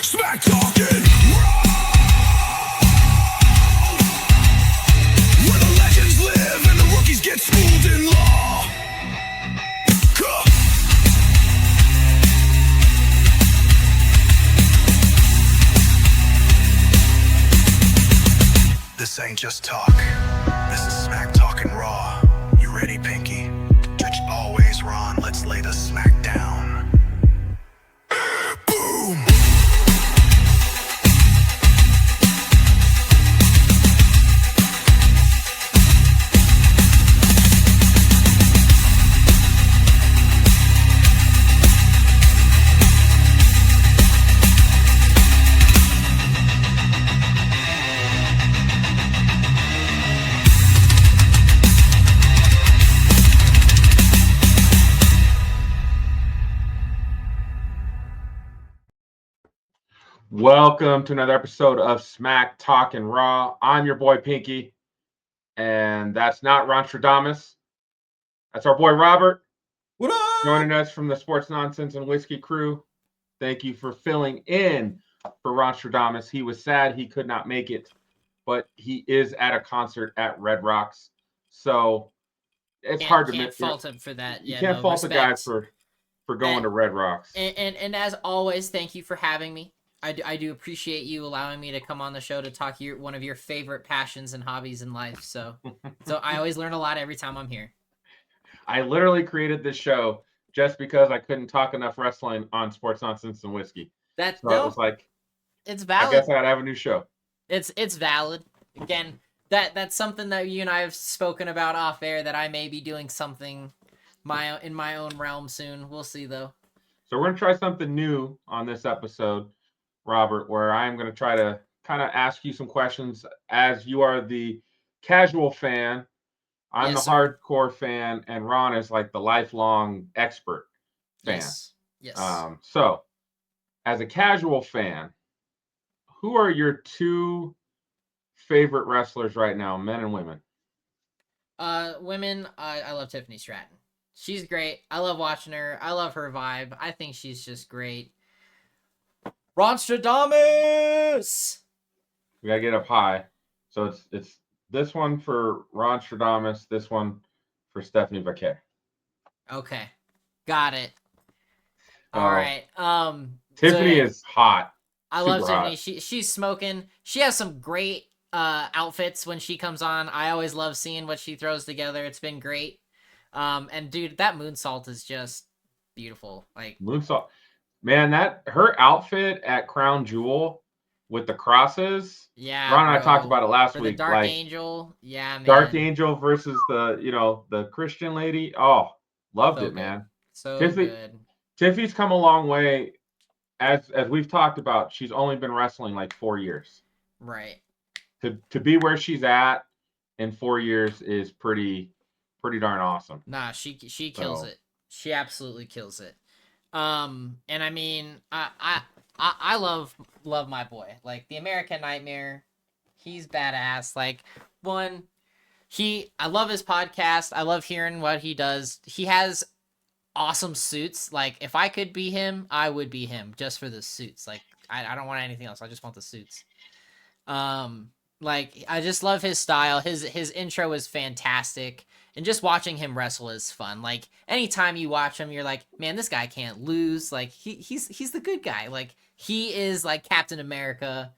Smack talking raw, where the legends live and the rookies get schooled in law. This ain't just talk. This is smack talking raw. You ready, Pinky? Judge always Ron. Let's lay the smack down. Boom. Welcome to another episode of Smack Talking Raw. I'm your boy Pinky, and that's not Ronstradamus. That's our boy Robert. What up? Joining us from the Sports Nonsense and Whiskey crew. Thank you for filling in for Ronstradamus. He was sad he could not make it, but he is at a concert at Red Rocks, so it's hard to can't fault him for that. You can't fault the guy for going to Red Rocks. And as always, thank you for having me. I do appreciate you allowing me to come on the show to talk one of your favorite passions and hobbies in life. So I always learn a lot every time I'm here. I literally created this show just because I couldn't talk enough wrestling on Sports Nonsense and Whiskey. It was like, it's valid. I guess I gotta have a new show. It's valid. Again, that's something that you and I have spoken about off air, that I may be doing something in my own realm soon. We'll see though. So we're gonna try something new on this episode, Robert, where I'm going to try to kind of ask you some questions as you are the casual fan. I'm the hardcore fan, and Ron is like the lifelong expert fan. Yes. So, as a casual fan, who are your two favorite wrestlers right now, men and women? Women, I love Tiffany Stratton. She's great. I love watching her. I love her vibe. I think she's just great. Ronstradamus! We gotta get up high. So it's this one for Ronstradamus, this one for Stephanie Vaquer. Okay. Got it. All right. Tiffany is hot. I love Tiffany. She's smoking. She has some great outfits when she comes on. I always love seeing what she throws together. It's been great. And dude, that moonsault is just beautiful. Like moonsault. Man, her outfit at Crown Jewel with the crosses. Yeah, Ron and I talked about it last week. The Dark Angel. Yeah, man. Dark Angel versus the Christian lady. Oh, loved it, man. So good. Tiffy's come a long way. As we've talked about, she's only been wrestling like 4 years. Right. To be where she's at in 4 years is pretty darn awesome. Nah, she kills it. She absolutely kills it. And I mean, I love my boy. Like the American Nightmare, he's badass. Like I love his podcast. I love hearing what he does. He has awesome suits. Like if I could be him, I would be him just for the suits. Like I don't want anything else. I just want the suits. Like I just love his style. His intro is fantastic. And just watching him wrestle is fun. Like anytime you watch him, you're like, man, this guy can't lose. Like he's the good guy. Like he is like Captain America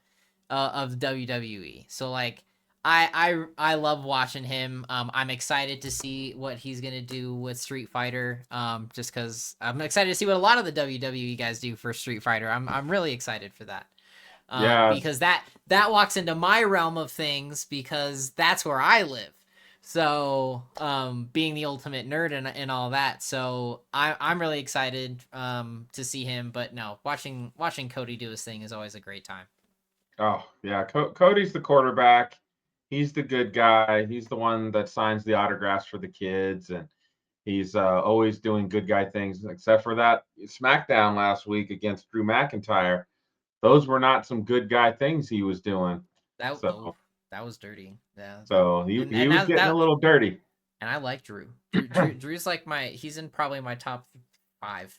of WWE. So like I love watching him. I'm excited to see what he's gonna do with Street Fighter. Just because I'm excited to see what a lot of the WWE guys do for Street Fighter. I'm really excited for that. Because that walks into my realm of things because that's where I live. So, being the ultimate nerd and all that. So I'm really excited, to see him, but no, watching Cody do his thing is always a great time. Oh yeah. Cody's the quarterback. He's the good guy. He's the one that signs the autographs for the kids. And he's, always doing good guy things, except for that SmackDown last week against Drew McIntyre. Those were not some good guy things he was doing. That was dirty. Yeah. So he was getting a little dirty. And I like Drew. Drew's like he's in probably my top 5.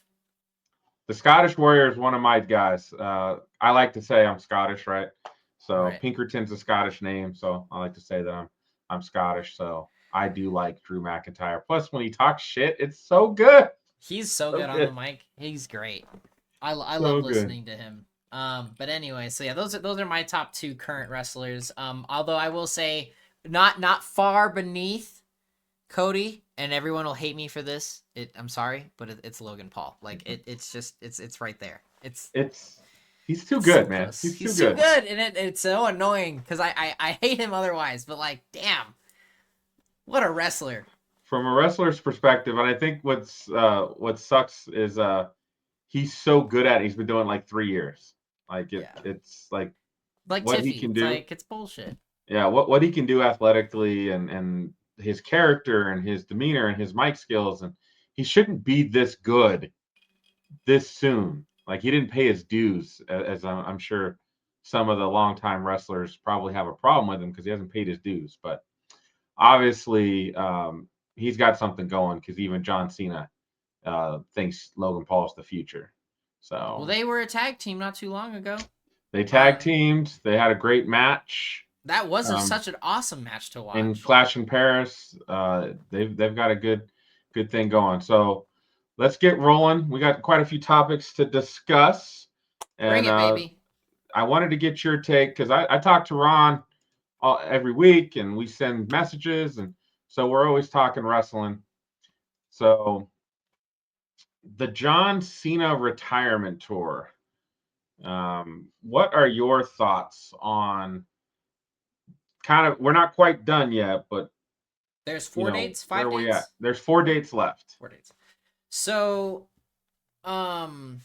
The Scottish Warrior is one of my guys. I like to say I'm Scottish, right? So Right. Pinkerton's a Scottish name, so I like to say that I'm Scottish. So I do like Drew McIntyre. Plus, when he talks shit, it's so good. He's so good on the mic. He's great. I love So good. listening to him. But anyway, so yeah, those are my top 2 current wrestlers. Although I will say not far beneath Cody, and everyone will hate me for this. I'm sorry, but it's Logan Paul. Like it's right there. He's too It's good, so man. close. He's He's too good. and it's so annoying because I hate him otherwise. But like, damn, what a wrestler. From a wrestler's perspective, and I think what sucks is he's so good at it. He's been doing it like 3 years. Like it's like Like what Tiffy. he can It's do. like it's bullshit. Yeah, what he can do athletically and his character and his demeanor and his mic skills, and he shouldn't be this good this soon. Like he didn't pay his dues, as I'm sure some of the longtime wrestlers probably have a problem with him because he hasn't paid his dues. But obviously, he's got something going because even John Cena thinks Logan Paul is the future. So Well, they were a tag team not too long ago. they tag teamed. They had a great match. That was such an awesome match to watch. In Clash in Paris, they've got a good thing going. So let's get rolling. We got quite a few topics to discuss. And Bring it, baby. I wanted to get your take because I talk to Ron every week and we send messages. And so we're always talking wrestling. So the John Cena retirement tour. What are your thoughts on we're not quite done yet, but there's 4 dates, 5 dates? Where we at? There's 4 dates left. 4 dates. So, I'm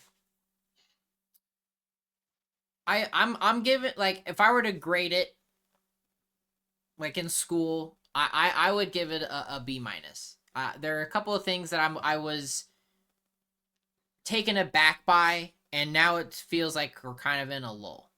giving, like, if I were to grade it, like in school, I would give it a B minus. There are a couple of things that I was taken aback by, and now it feels like we're kind of in a lull.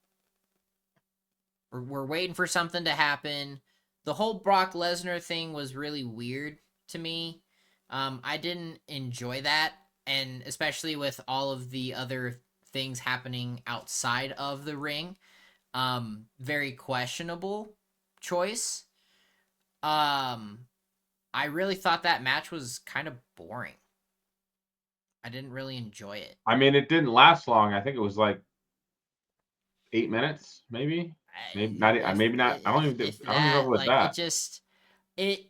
We're waiting for something to happen. The whole Brock Lesnar thing was really weird to me. I didn't enjoy that, and especially with all of the other things happening outside of the ring. Very questionable choice. I really thought that match was kind of boring. I didn't really enjoy it. I mean, it didn't last long. I think it was like 8 minutes, maybe. Maybe not. Maybe not. I don't even know if it was like, that. It just it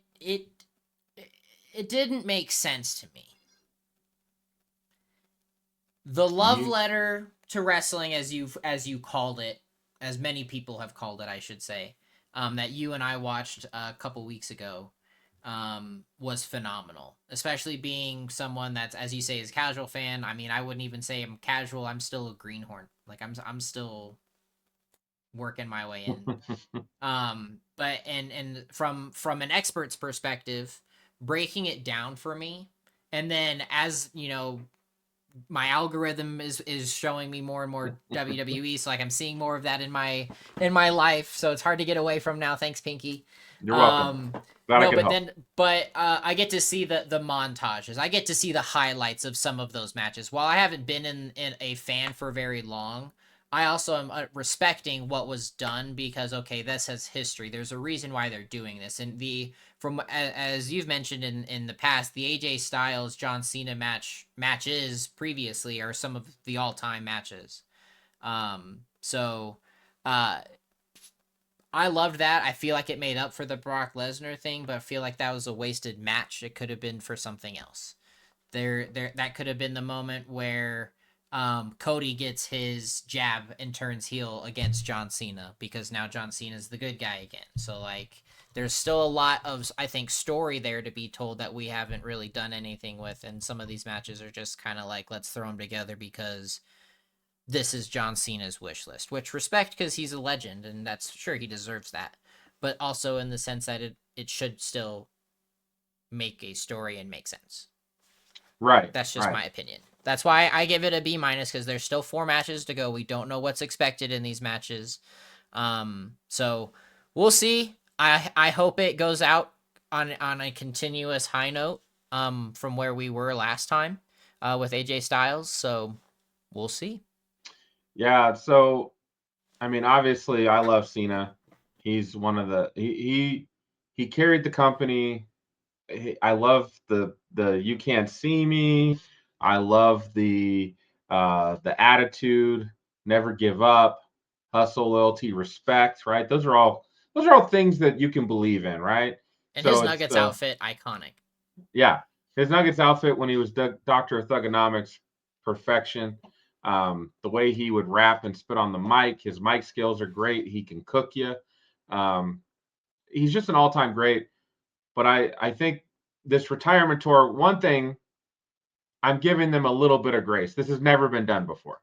didn't make sense to me. The love letter to wrestling, as you called it, as many people have called it, I should say, that you and I watched a couple weeks ago, was phenomenal. Especially being someone that's, as you say, is a casual fan. I mean, I wouldn't even say I'm casual. I'm still a greenhorn. Like I'm still working my way in. But and from an expert's perspective, breaking it down for me, and then as you know, my algorithm is showing me more and more WWE, so like I'm seeing more of that in my life, so it's hard to get away from now. Thanks, Pinky. You're welcome. I get to see the montages. I get to see the highlights of some of those matches. While I haven't been in a fan for very long, I also am respecting what was done because, okay, this has history. There's a reason why they're doing this. And as you've mentioned in the past, the AJ Styles John Cena matches previously are some of the all-time matches. I loved that. I feel like it made up for the Brock Lesnar thing, but I feel like that was a wasted match. It could have been for something else. That could have been the moment where Cody gets his jab and turns heel against John Cena because now John Cena is the good guy again. So like there's still a lot of, I think, story there to be told that we haven't really done anything with, and some of these matches are just kind of like, let's throw them together because this is John Cena's wish list, which respect because he's a legend and that's sure he deserves that, but also in the sense that it should still make a story and make sense. Right. That's just my opinion. That's why I give it a B minus because there's still 4 matches to go. We don't know what's expected in these matches. So we'll see. I hope it goes out on a continuous high note from where we were last time with AJ Styles. So We'll see. Yeah, so I mean, obviously, I love Cena. He's one of the he carried the company. I love the you can't see me. I love the attitude, never give up, hustle, loyalty, respect. Right? Those are all things that you can believe in. Right? And his So it's Nuggets outfit, iconic. yeah, his Nuggets outfit when he was Doctor of Thugonomics, perfection. The way he would rap and spit on the mic, his mic skills are great. He can cook you. Um, he's just an all-time great. But I think this retirement tour, one thing, I'm giving them a little bit of grace. This has never been done before.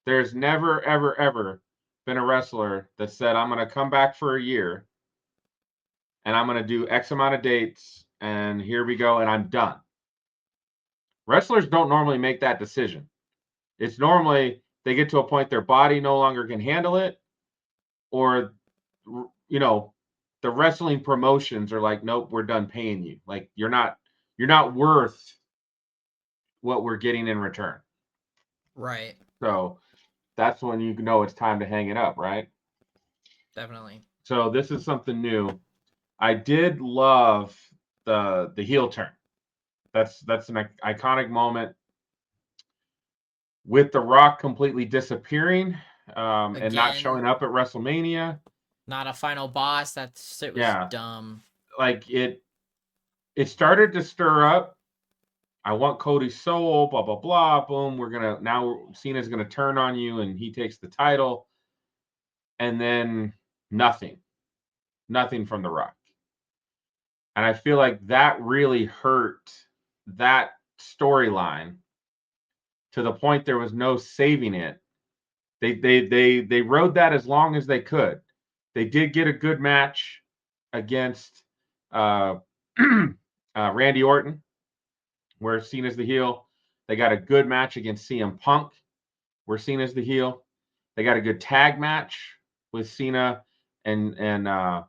There's never, ever, ever been a wrestler that said, I'm going to come back for a year and I'm going to do X amount of dates and here we go and I'm done. Wrestlers don't normally make that decision. It's normally they get to a point their body no longer can handle it, or the wrestling promotions are like, nope, we're done paying you. Like you're not worth what we're getting in return. Right. So that's when you know it's time to hang it up, right? Definitely. So this is something new. I did love the heel turn. That's an iconic moment with The Rock completely disappearing and not Again, showing up at WrestleMania. not a final boss. That shit was Yeah. dumb. Like it started to stir up. I want Cody's soul, blah, blah, blah. Boom. Cena's gonna turn on you and he takes the title. And then nothing from The Rock. And I feel like that really hurt that storyline to the point there was no saving it. They rode that as long as they could. They did get a good match against Randy Orton, where Cena's the heel. They got a good match against CM Punk, where Cena's the heel. They got a good tag match with Cena and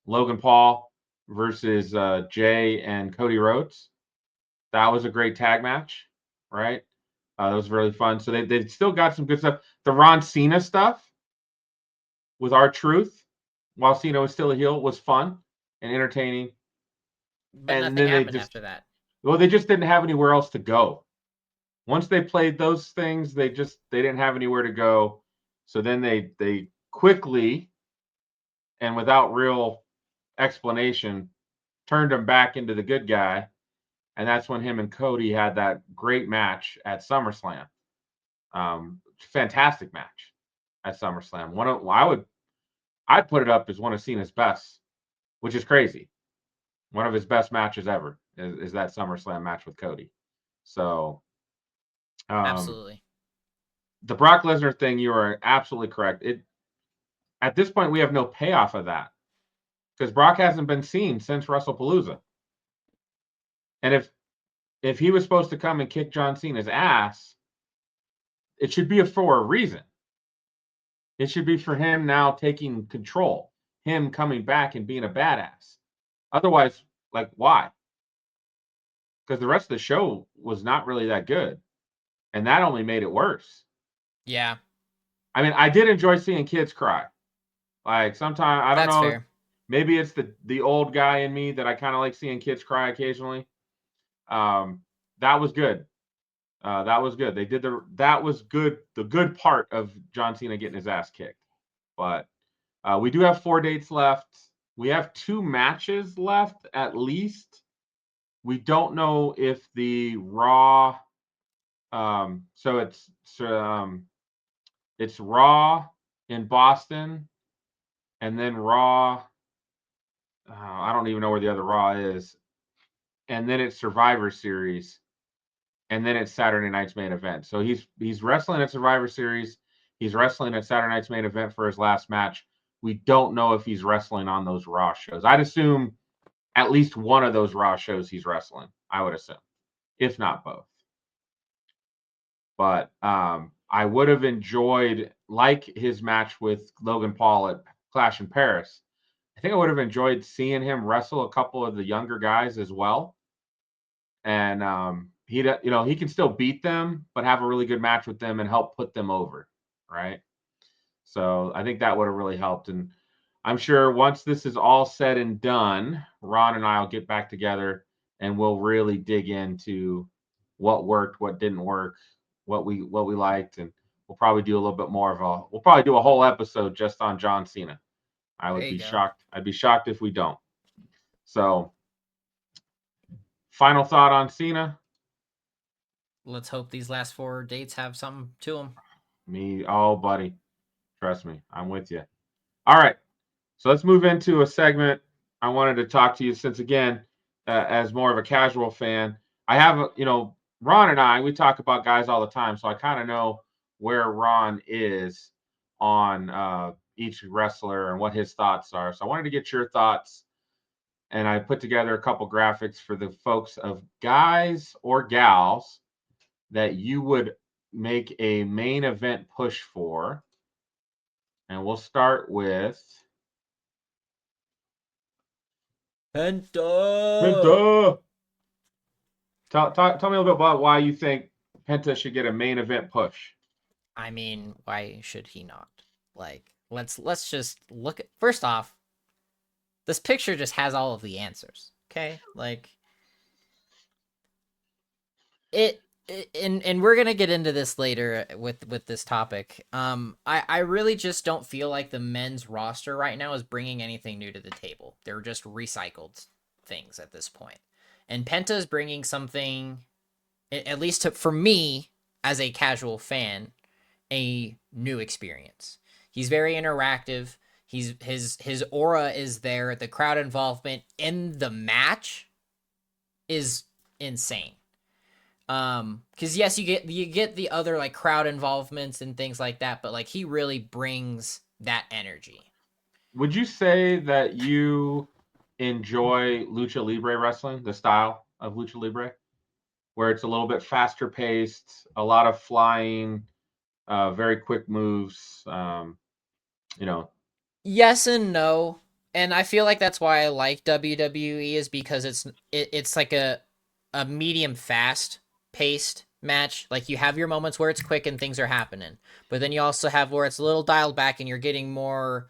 Logan Paul versus Jay and Cody Rhodes. That was a great tag match, right? That was really fun. So they still got some good stuff. The Ron Cena stuff with R-Truth, while Cena was still a heel, was fun and entertaining. But And nothing then happened after that. Well, they just didn't have anywhere else to go. Once they played those things, they didn't have anywhere to go. So then they quickly and without real explanation turned him back into the good guy. And that's when him and Cody had that great match at SummerSlam. Fantastic match at SummerSlam. I'd put it up as one of Cena's best, which is crazy. One of his best matches ever is that SummerSlam match with Cody. So Absolutely. the Brock Lesnar thing, you are absolutely correct. At this point, we have no payoff of that because Brock hasn't been seen since WrestlePalooza. And if he was supposed to come and kick John Cena's ass, it should be for a reason. It should be for him now taking control, him coming back and being a badass. Otherwise, like, why? Because the rest of the show was not really that good. And that only made it worse. Yeah. I mean, I did enjoy seeing kids cry. Like, sometimes, I don't That's know, fair. maybe it's the old guy in me that I kind of like seeing kids cry occasionally. That was good. That was good. That was good. The good part of John Cena getting his ass kicked. But we do have 4 dates left. We have 2 matches left at least. We don't know if the Raw. So it's Raw in Boston, and then Raw. I don't even know where the other Raw is, and then it's Survivor Series, and then it's Saturday night's main event. So he's wrestling at Survivor Series. He's wrestling at Saturday night's main event for his last match. We don't know if he's wrestling on those Raw shows. I'd assume at least one of those Raw shows he's wrestling. I would assume, if not both. But I would have enjoyed, like his match with Logan Paul at Clash in Paris, I think I would have enjoyed seeing him wrestle a couple of the younger guys as well. And he can still beat them, but have a really good match with them and help put them over, right? So I think that would have really helped. And I'm sure once this is all said and done, Ron and I will get back together and we'll really dig into what worked, what didn't work, what we liked, and we'll probably do a little bit more of we'll probably do a whole episode just on John Cena. I would There you be go. shocked. I'd be shocked if we don't. So, final thought on Cena. Let's hope these last 4 dates have something to them. Oh, buddy, trust me, I'm with you. All right, so let's move into a segment. I wanted to talk to you since, again, as more of a casual fan, I have, Ron and I, we talk about guys all the time, so I kind of know where Ron is on each wrestler and what his thoughts are. So I wanted to get your thoughts, and I put together a couple graphics for the folks of guys or gals that you would make a main event push for. And we'll start with Penta. Tell me a little bit about why you think Penta should get a main event push. I mean, why should he not? Like, let's just look at, first off, this picture just has all of the answers. Okay? Like and we're gonna get into this later with this topic. I really just don't feel like the men's roster right now is bringing anything new to the table. They're just recycled things at this point. And Penta is bringing something, at least for me as a casual fan, a new experience. He's very interactive. His aura is there. The crowd involvement in the match is insane. Because yes, you get the other like crowd involvements and things like that, but like he really brings that energy. Would you say that you enjoy Lucha Libre wrestling, the style of Lucha Libre, where it's a little bit faster paced, a lot of flying, very quick moves, Yes and no. And I feel like that's why I like WWE, is because it's like a medium fast paced match. Like you have your moments where it's quick and things are happening, but then you also have where it's a little dialed back and you're getting more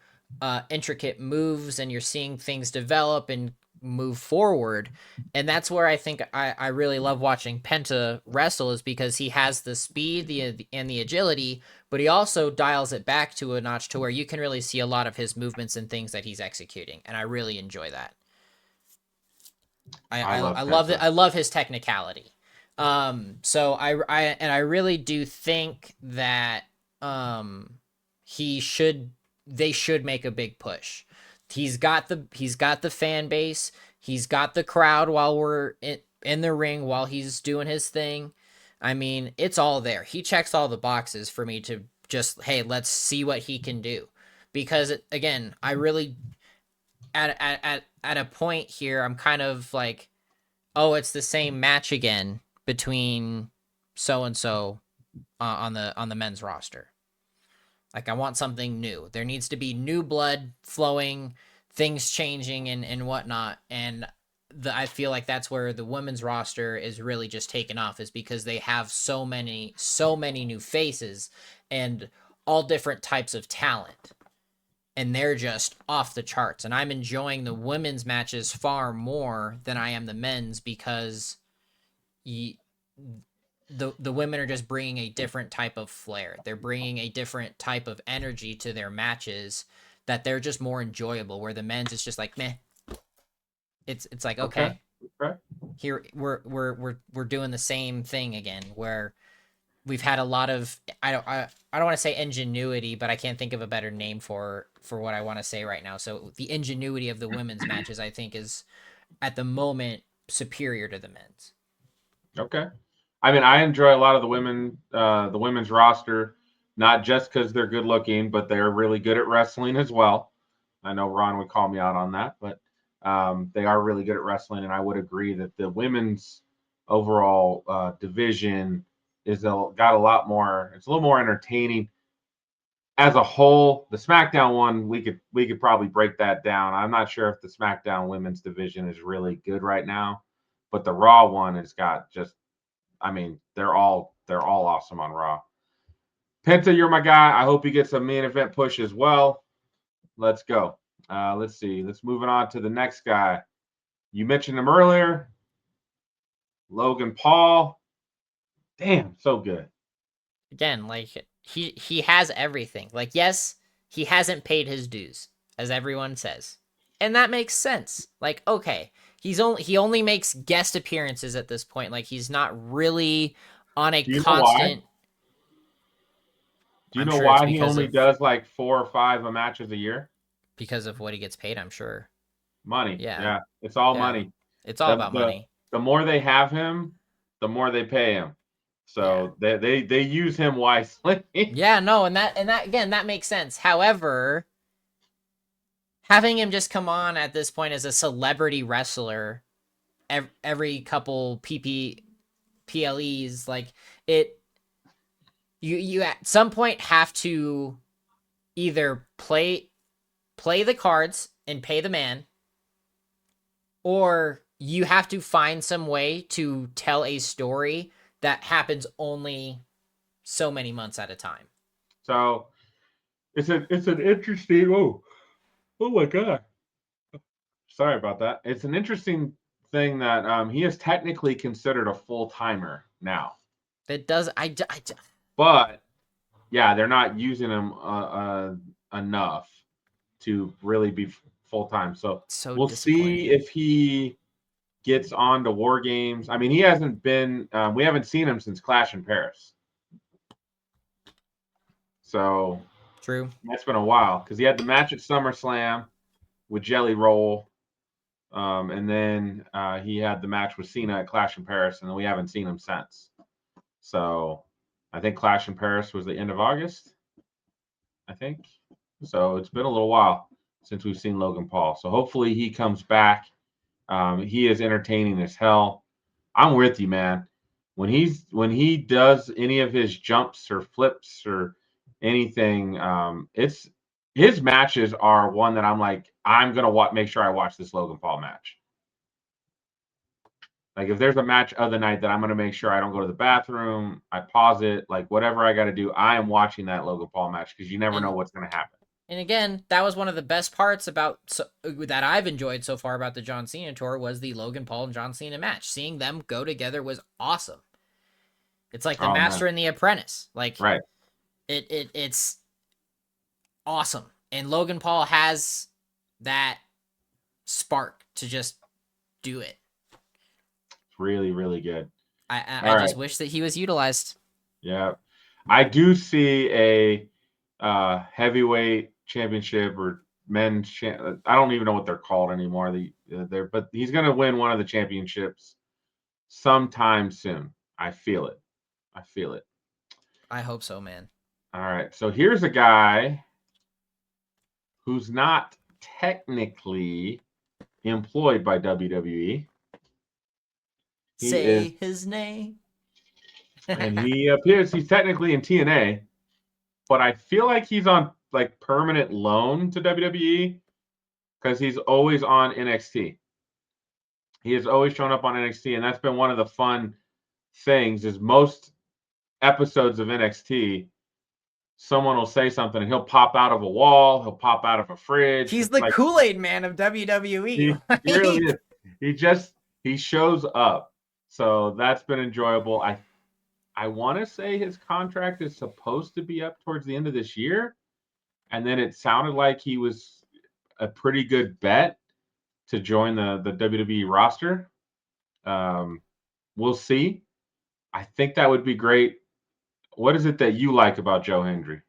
intricate moves and you're seeing things develop and move forward. And that's where I think I really love watching Penta wrestle, is because he has the speed and the agility, but he also dials it back to a notch to where you can really see a lot of his movements and things that he's executing, and I really enjoy that. I love it. I love his technicality. So I really do think that they should make a big push. He's got the fan base. He's got the crowd while we're in the ring while he's doing his thing. I mean, it's all there. He checks all the boxes for me to just, hey, let's see what he can do. Because again, I really at a point here, I'm kind of like, oh, it's the same match again between so and so on the men's roster. Like, I want something new. There needs to be new blood flowing, things changing and whatnot. And I feel like that's where the women's roster is really just taken off, is because they have so many new faces and all different types of talent. And they're just off the charts. And I'm enjoying the women's matches far more than I am the men's, because the women are just bringing a different type of flair. They're bringing a different type of energy to their matches that they're just more enjoyable. Where the men's is just like, meh. It's like, okay. Here we're doing the same thing again, where we've had a lot of, I don't want to say ingenuity, but I can't think of a better name for what I want to say right now. So the ingenuity of the women's matches, I think, is at the moment superior to the men's. Okay. I mean, I enjoy a lot of the women's roster, not just because they're good looking, but they're really good at wrestling as well. I know Ron would call me out on that, but they are really good at wrestling, and I would agree that the women's overall division got a lot more. It's a little more entertaining as a whole. The SmackDown one, we could probably break that down. I'm not sure if the SmackDown women's division is really good right now, but the Raw one has got just I mean, they're all awesome on Raw. Penta, you're my guy. I hope he gets a main event push as well. Let's go. Let's see. Let's move on to the next guy. You mentioned him earlier. Logan Paul. Damn, so good. Again, like he has everything. Like, yes, he hasn't paid his dues, as everyone says. And that makes sense. Like, okay, he only makes guest appearances at this point. Like, he's not really on a Do you know constant. why? Do you I'm know sure it's why he because only of does like 4 or 5 matches a year? because of what he gets paid, I'm sure. Money. Yeah. Yeah. It's all Yeah. money. It's all about money. The more they have him, the more they pay him. So they use him wisely. Yeah, no, and that again, that makes sense. However, having him just come on at this point as a celebrity wrestler every couple PLEs, like you at some point have to either play the cards and pay the man, or you have to find some way to tell a story that happens only so many months at a time. So it's an interesting oh my god. Sorry about that. It's an interesting thing that he is technically considered a full-timer now. It does But yeah, they're not using him enough to really be full-time. So we'll see if he gets on to War Games. I mean, he hasn't been we haven't seen him since Clash in Paris. So true. That's been a while because he had the match at SummerSlam with Jelly Roll. And then he had the match with Cena at Clash in Paris, and then we haven't seen him since. So I think Clash in Paris was the end of August, I think. So it's been a little while since we've seen Logan Paul. So hopefully he comes back. He is entertaining as hell. I'm with you, man. When he does any of his jumps or flips or anything, it's his matches are one that I'm like, I'm gonna make sure I watch this Logan Paul match. Like if there's a match of the night that I'm gonna make sure I don't go to the bathroom, I pause it, like whatever I got to do, I am watching that Logan Paul match because you never know what's gonna happen. And again, that was one of the best parts that I've enjoyed so far about the John Cena tour was the Logan Paul and John Cena match. Seeing them go together was awesome. It's like the Master and the Apprentice. Like, right. It's awesome. And Logan Paul has that spark to just do it. It's really, really good. I just wish that he was utilized. Yeah. I do see a heavyweight championship or men's I don't even know what they're called anymore. But he's going to win one of the championships sometime soon. I feel it. I hope so, man. All right. So here's a guy who's not technically employed by WWE. Say his name. And he appears he's technically in TNA, but I feel like he's on like permanent loan to WWE because he's always on NXT. He has always shown up on NXT, and that's been one of the fun things is most episodes of NXT, someone will say something and he'll pop out of a wall, he'll pop out of a fridge. He's the Kool-Aid man of WWE. He really is. He shows up. So that's been enjoyable. I want to say his contract is supposed to be up towards the end of this year. And then it sounded like he was a pretty good bet to join the WWE roster. We'll see. I think that would be great. What is it that you like about Joe Hendry?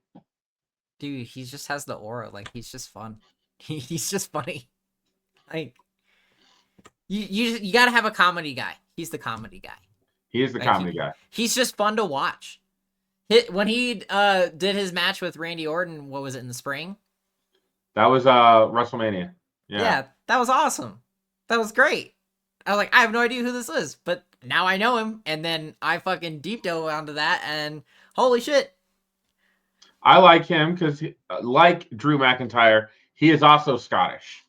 Dude, he just has the aura. Like, he's just fun. He's just funny. Like, you got to have a comedy guy. He's the comedy guy. He is the comedy guy. He's just fun to watch. When he did his match with Randy Orton, what was it, in the spring? That was WrestleMania. Yeah, that was awesome. That was great. I was like, I have no idea who this is, but now I know him, and then I fucking deep dove onto that, and holy shit. I like him because, like Drew McIntyre, he is also Scottish.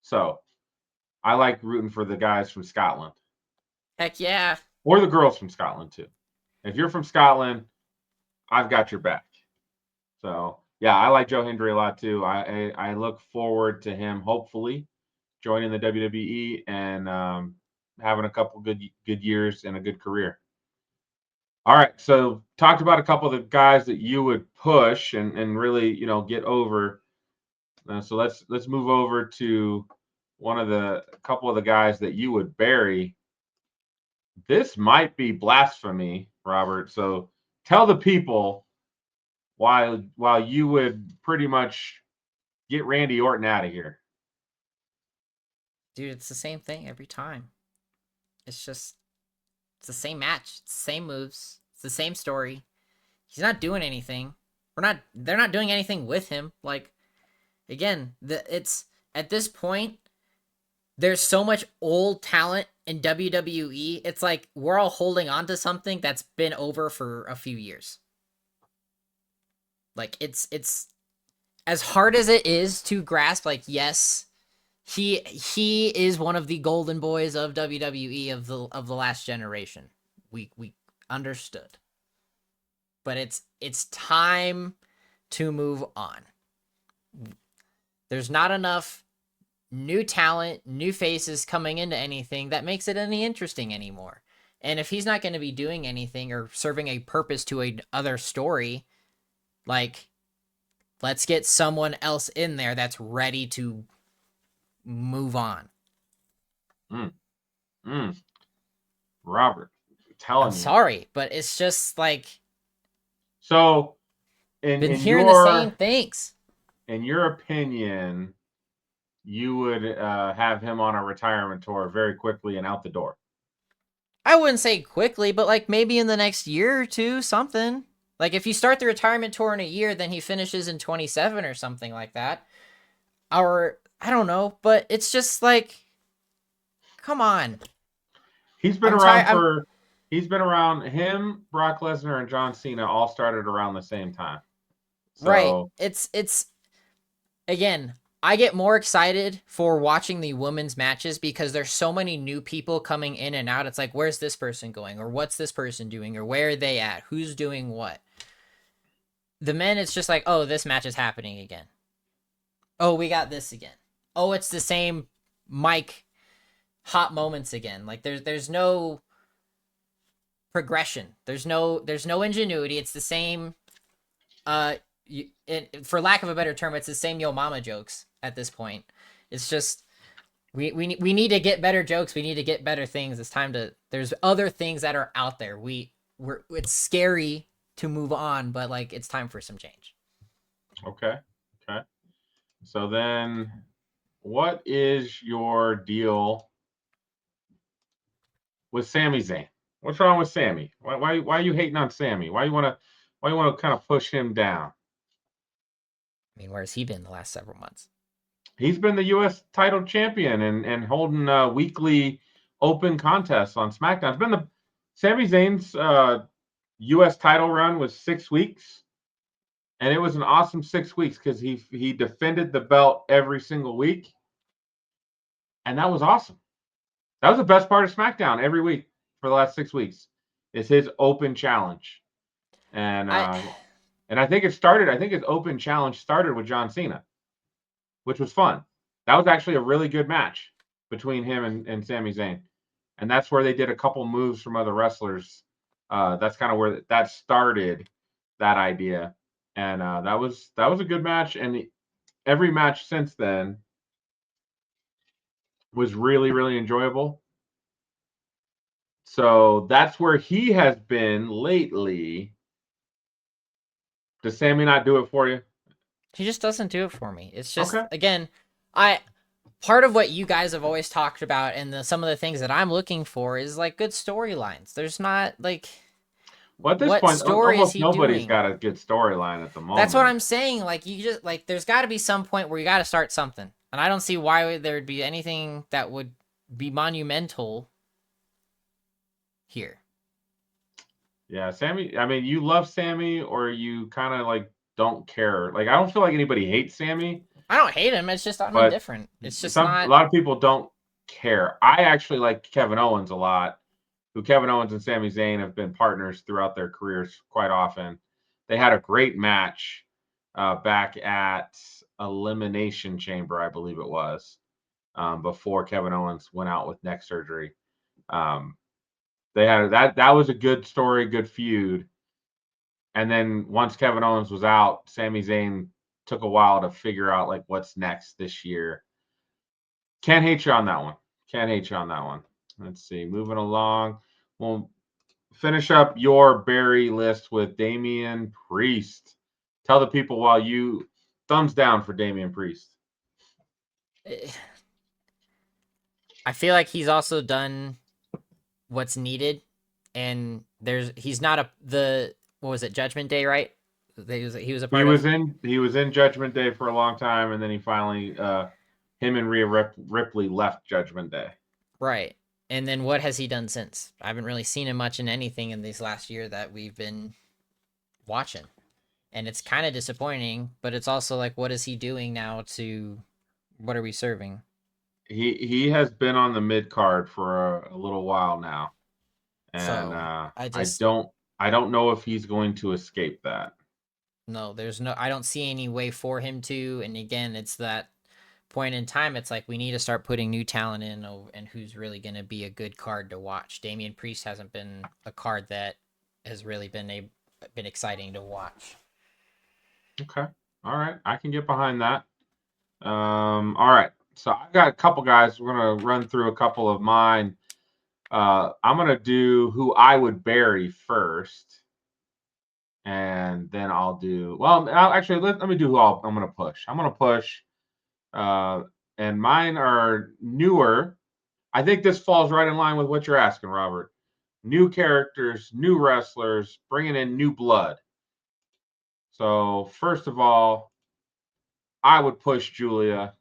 So I like rooting for the guys from Scotland. Heck yeah. or the girls from Scotland too. If you're from Scotland, I've got your back. So yeah, I like Joe Hendry a lot too. I look forward to him hopefully joining the WWE and having a couple good years and a good career. All right, so talked about a couple of the guys that you would push and really get over. So let's move over to a couple of the guys that you would bury. This might be blasphemy, Robert. So tell the people why you would pretty much get Randy Orton out of here. Dude, it's the same thing every time. It's the same match, it's the same moves, it's the same story. He's not doing anything. They're not doing anything with him. Like, again, it's at this point, there's so much old talent in WWE. It's like we're all holding on to something that's been over for a few years. Like, it's as hard as it is to grasp. Like, yes, he is one of the golden boys of WWE of the last generation. We understood. But it's time to move on. There's not enough new talent, new faces coming into anything that makes it any interesting anymore. And if he's not going to be doing anything or serving a purpose to a other story, like, let's get someone else in there that's ready to move on. Robert, I'm sorry, but it's just like, so been hearing the same things. In your opinion, you would have him on a retirement tour very quickly and out the door? I wouldn't say quickly, but like maybe in the next year or two, something. Like, if you start the retirement tour in a year, then he finishes in 27 or something like that. Or, I don't know, but it's just like, come on. He's been him, Brock Lesnar, and John Cena all started around the same time. So, right. It's again, I get more excited for watching the women's matches because there's so many new people coming in and out. It's like, where's this person going? Or what's this person doing? Or where are they at? Who's doing what? The men, it's just like, oh, this match is happening again. Oh, we got this again. Oh, it's the same mic hot moments again. Like, there's no progression. There's no ingenuity. It's the same, for lack of a better term, it's the same Yo Mama jokes at this point. It's just, we need to get better jokes. We need to get better things. It's time to, there's other things that are out there. It's scary to move on, but like, it's time for some change. Okay. So then, what is your deal with Sami Zayn? What's wrong with Sami? Why are you hating on Sami? Why you want to kind of push him down? I mean, where's he been the last several months? He's been the U.S. title champion and holding weekly open contests on SmackDown. It's been Sami Zayn's U.S. title run was 6 weeks, and it was an awesome 6 weeks because he defended the belt every single week, and that was awesome. That was the best part of SmackDown every week for the last 6 weeks is his open challenge, and I think his open challenge started with John Cena, which was fun. That was actually a really good match between him and Sami Zayn, and that's where they did a couple moves from other wrestlers. That's kind of where that started, that idea, and that was a good match. And every match since then was really, really enjoyable. So that's where he has been lately. Does Sami not do it for you? He just doesn't do it for me. It's just, okay. Again, part of what you guys have always talked about and some of the things that I'm looking for is like good storylines. There's not like, well, at this point, almost nobody's got a good storyline at the moment. That's what I'm saying. Like, you just like, there's got to be some point where you got to start something, and I don't see why there would be anything that would be monumental here. Yeah, Sami. I mean, you love Sami, or you kind of like don't care. Like, I don't feel like anybody hates Sami. I don't hate him. It's just I'm indifferent. It's just not. A lot of people don't care. I actually like Kevin Owens a lot, who Kevin Owens and Sami Zayn have been partners throughout their careers quite often. They had a great match back at Elimination Chamber, I believe it was, before Kevin Owens went out with neck surgery. They had that was a good story, good feud. And then once Kevin Owens was out, Sami Zayn took a while to figure out like what's next this year. Can't hate you on that one. Can't hate you on that one. Let's see. Moving along. We'll finish up your Barry list with Damian Priest. Tell the people while you thumbs down for Damian Priest. I feel like he's also done what's needed, and he's not what was it, Judgment Day, right? He was a part of. He was in Judgment Day for a long time, and then he finally him and Rhea Ripley left Judgment Day. Right. And then what has he done since? I haven't really seen him much in anything in these last year that we've been watching. And it's kind of disappointing, but it's also like, what is he doing now what are we serving? He has been on the mid card for a little while now. And So, I don't know if he's going to escape that. No, I don't see any way for him to. And again, it's that point in time. It's like we need to start putting new talent in, and who's really going to be a good card to watch. Damian Priest hasn't been a card that has really been exciting to watch. Okay. All right. I can get behind that. All right. So I've got a couple guys. We're going to run through a couple of mine. I'm going to do who I would bury first. And then I'll do, actually, let me do who I'm going to push. I'm going to push, and mine are newer. I think this falls right in line with what you're asking, Robert. New characters, new wrestlers, bringing in new blood. So first of all, I would push Julia.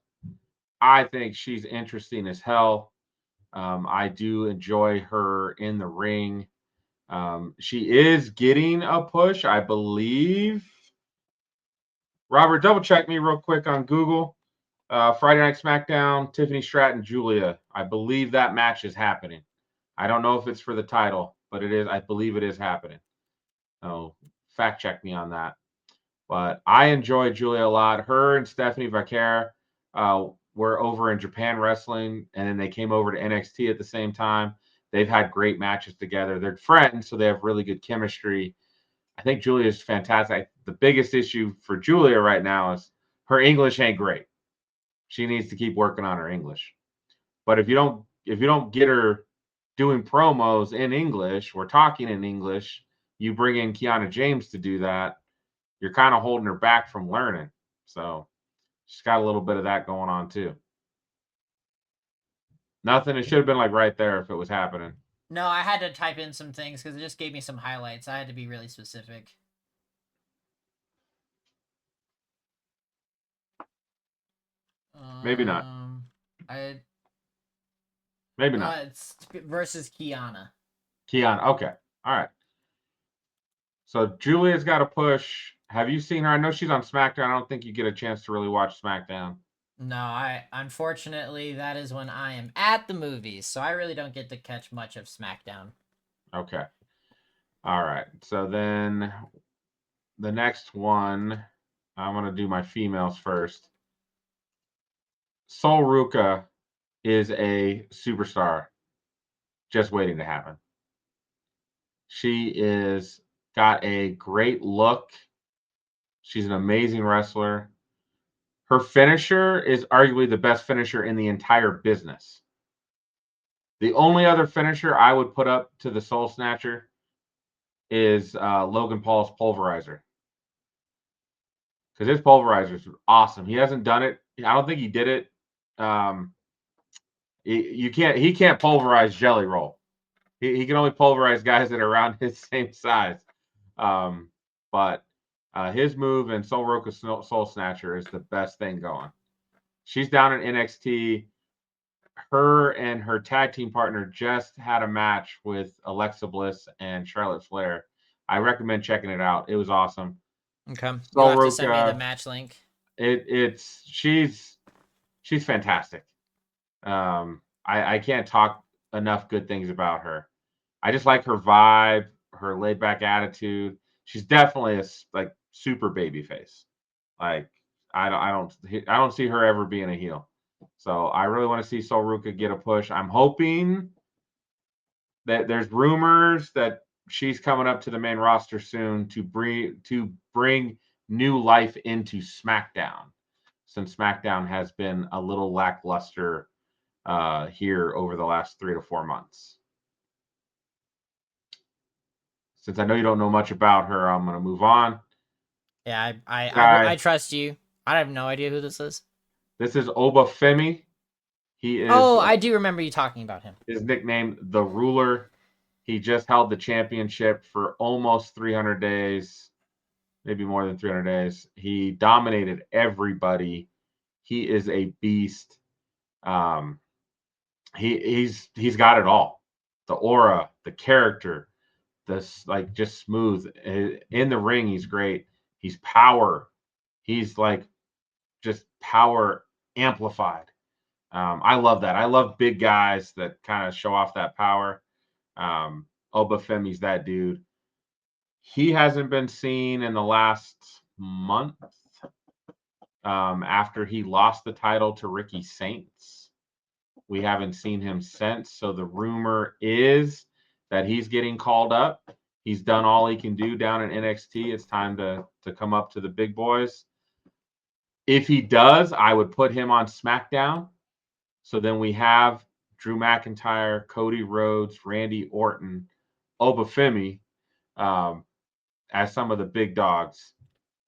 I think she's interesting as hell. I do enjoy her in the ring. She is getting a push, I believe. Robert, double check me real quick on Google. Friday Night SmackDown, Tiffany Stratton, Julia. I believe that match is happening. I don't know if it's for the title, but it is. I believe it is happening. So fact check me on that. But I enjoy Julia a lot. Her and Stephanie Vaquera were over in Japan wrestling, and then they came over to NXT at the same time. They've had great matches together. They're friends, so they have really good chemistry. I think Julia is fantastic. The biggest issue for Julia right now is her English ain't great. She needs to keep working on her English. But if you don't get her doing promos in English or talking in English, you bring in Kiana James to do that, you're kind of holding her back from learning. So she's got a little bit of that going on too. Nothing. It should have been like right there if it was happening. No, I had to type in some things because it just gave me some highlights. I had to be really specific. Maybe not. Maybe not. It's versus Kiana. Okay. All right. So Julia's got to push. Have you seen her? I know she's on SmackDown. I don't think you get a chance to really watch SmackDown. No, unfortunately that is when I am at the movies, so I really don't get to catch much of SmackDown. Okay. All right. So then the next one, I'm going to do my females first. Sol Ruka is a superstar just waiting to happen. She is got a great look. She's an amazing wrestler. Her finisher is arguably the best finisher in the entire business. The only other finisher I would put up to the Soul Snatcher is Logan Paul's Pulverizer. Because his Pulverizer is awesome. He hasn't done it. I don't think he did it. He can't pulverize Jelly Roll. He can only pulverize guys that are around his same size. But his move and Sol Ruka's Soul Snatcher is the best thing going. She's down in NXT. Her and her tag team partner just had a match with Alexa Bliss and Charlotte Flair. I recommend checking it out. It was awesome. Okay. You'll have to send me the match link. She's fantastic. I can't talk enough good things about her. I just like her vibe, her laid back attitude. She's definitely a super baby face. Like I don't see her ever being a heel. So I really want to see Sol Ruca get a push. I'm hoping that there's rumors that she's coming up to the main roster soon to bring new life into SmackDown, since SmackDown has been a little lackluster here over the last 3 to 4 months. Since I know you don't know much about her, I'm going to move on. Yeah, I Guy, trust you. I have no idea who this is. this is Obafemi. He is Oh, I do remember you talking about him. his nickname, the Ruler. He just held the championship for almost 300 days, maybe more than 300 days. He dominated everybody. He is a beast. He's got it all. The aura, the character, this like just smooth. In the ring, he's great. He's power. He's like just power amplified. I love that. I love big guys that kind of show off that power. Obafemi's that dude. He hasn't been seen in the last month after he lost the title to Ricky Saints. We haven't seen him since. So the rumor is that he's getting called up. He's done all he can do down in NXT. It's time to come up to the big boys. If he does, I would put him on SmackDown. So then we have Drew McIntyre, Cody Rhodes, Randy Orton, Obafemi as some of the big dogs